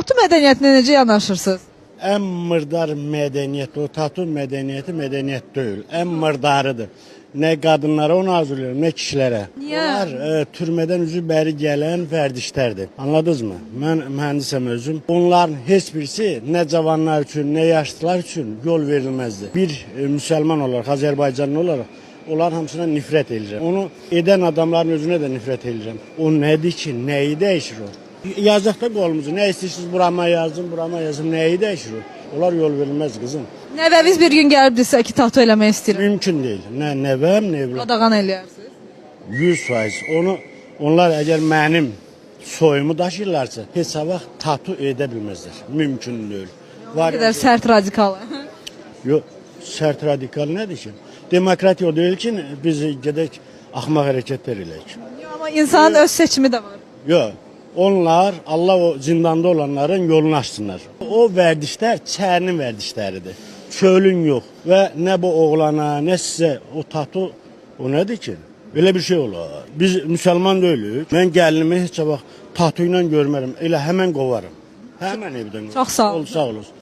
tatu mədəniyyətinə necə yanaşırsınız? En mırdar medeniyet, o tatu medeniyeti medeniyet değil. En mırdarıdır. Ne kadınlara onu hazırlıyor, ne kişilere. Niye? Onlar türmeden üzü beri gelen ferdişlerdir. Anladınız mı? Ben mühendisem özüm. Onların hiçbirisi ne cavanlar için, ne yaşlılar için yol verilmezdi. Bir Müslüman olarak, Azerbaycanlı olarak onların hamısına nifret edeceğim. Onu eden adamların özüne de nifret edeceğim. O nedir ki, neyi değişir o? Yazıqda qolumuzu, ne istiyorsunuz burama yazın, neyi değişir o? Onlar yol verilmez kızım. Nəvəviz bir gün gəlib desə ki, tatu eləmək istəyirəm. Mümkün değil. Ne nevem, ne evlat. Qadağan eləyərsiniz. 100%. Onlar eğer benim soyumu daşırlarsa hesaba tatu edebilmezler. Mümkün değil. Ne qədər sərt radikal. Yok, sert radikal nedir ki? Demokrat o değil ki biz gedək axmaq hərəkətlər eləyik. Amma insanın öz seçimi də var. Yok. Onlar Allah o zindanda olanların yolunu açsınlar. O verdişler çərinin verdişləridir. Çölün yok. Ve ne bu oğlana ne size o tatu o nedir ki? Öyle bir şey olur. Biz Müslüman değiliz. Ben gəlinimi heç vaxt tatu ilə görmərəm. Elə hemen qovarım. Hemen evden. Çox sağ ol. Sağ olasın.